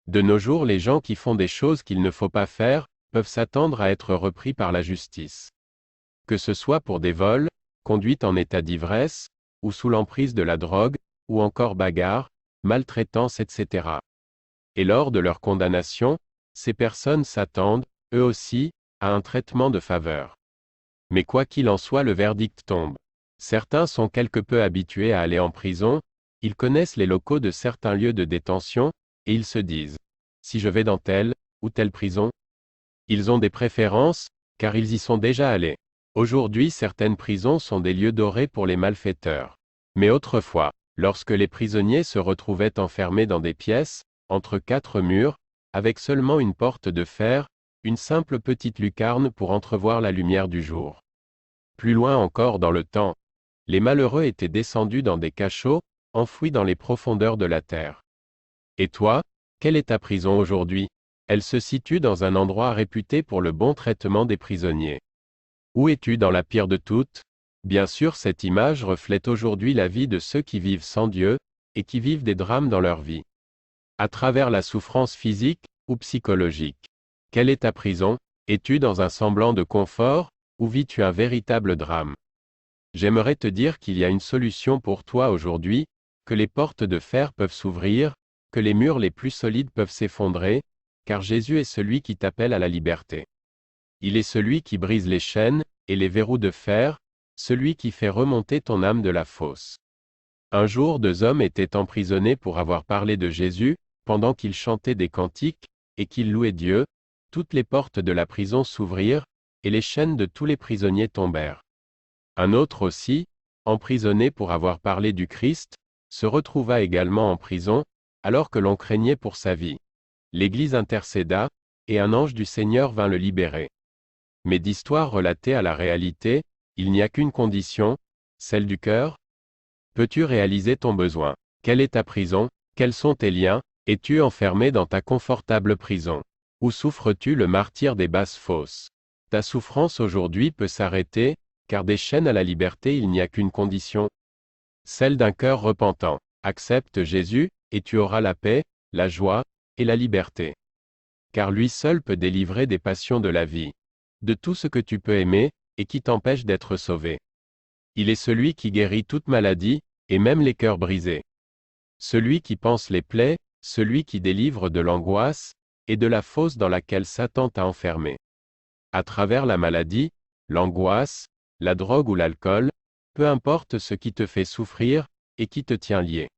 De nos jours, les gens qui font des choses qu'il ne faut pas faire, peuvent s'attendre à être repris par la justice. Que ce soit pour des vols, conduite en état d'ivresse, ou sous l'emprise de la drogue, ou encore bagarre, maltraitance, etc. Et lors de leur condamnation, ces personnes s'attendent, eux aussi, à un traitement de faveur. Mais quoi qu'il en soit, le verdict tombe. Certains sont quelque peu habitués à aller en prison, ils connaissent les locaux de certains lieux de détention, et ils se disent, si je vais dans telle ou telle prison, ils ont des préférences, car ils y sont déjà allés. Aujourd'hui, certaines prisons sont des lieux dorés pour les malfaiteurs. Mais autrefois, lorsque les prisonniers se retrouvaient enfermés dans des pièces, entre quatre murs, avec seulement une porte de fer, une simple petite lucarne pour entrevoir la lumière du jour. Plus loin encore dans le temps, les malheureux étaient descendus dans des cachots, enfouis dans les profondeurs de la terre. Et toi, quelle est ta prison aujourd'hui? Elle se situe dans un endroit réputé pour le bon traitement des prisonniers. Où es-tu dans la pire de toutes? Bien sûr, cette image reflète aujourd'hui la vie de ceux qui vivent sans Dieu, et qui vivent des drames dans leur vie. À travers la souffrance physique ou psychologique. Quelle est ta prison? Es-tu dans un semblant de confort, ou vis-tu un véritable drame? J'aimerais te dire qu'il y a une solution pour toi aujourd'hui, que les portes de fer peuvent s'ouvrir, que les murs les plus solides peuvent s'effondrer, car Jésus est celui qui t'appelle à la liberté. Il est celui qui brise les chaînes et les verrous de fer, celui qui fait remonter ton âme de la fosse. Un jour, deux hommes étaient emprisonnés pour avoir parlé de Jésus, pendant qu'ils chantaient des cantiques, et qu'ils louaient Dieu, toutes les portes de la prison s'ouvrirent, et les chaînes de tous les prisonniers tombèrent. Un autre aussi, emprisonné pour avoir parlé du Christ, se retrouva également en prison, alors que l'on craignait pour sa vie. L'Église intercéda, et un ange du Seigneur vint le libérer. Mais d'histoire relatée à la réalité, il n'y a qu'une condition, celle du cœur. Peux-tu réaliser ton besoin? Quelle est ta prison? Quels sont tes liens? Es-tu enfermé dans ta confortable prison? Ou souffres-tu le martyre des basses fosses? Ta souffrance aujourd'hui peut s'arrêter, car des chaînes à la liberté il n'y a qu'une condition. Celle d'un cœur repentant. Accepte Jésus, et tu auras la paix, la joie, et la liberté. Car lui seul peut délivrer des passions de la vie. De tout ce que tu peux aimer, et qui t'empêche d'être sauvé. Il est celui qui guérit toute maladie, et même les cœurs brisés. Celui qui panse les plaies, celui qui délivre de l'angoisse, et de la fosse dans laquelle Satan t'a enfermé. À travers la maladie, l'angoisse, la drogue ou l'alcool, peu importe ce qui te fait souffrir, et qui te tient lié.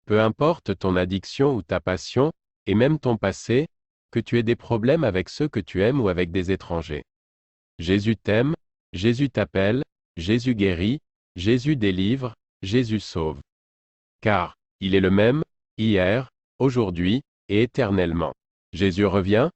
Peu importe ton addiction ou ta passion, et même ton passé, que tu aies des problèmes avec ceux que tu aimes ou avec des étrangers. Jésus t'aime, Jésus t'appelle, Jésus guérit, Jésus délivre, Jésus sauve. Car, il est le même, hier, aujourd'hui, et éternellement. Jésus revient,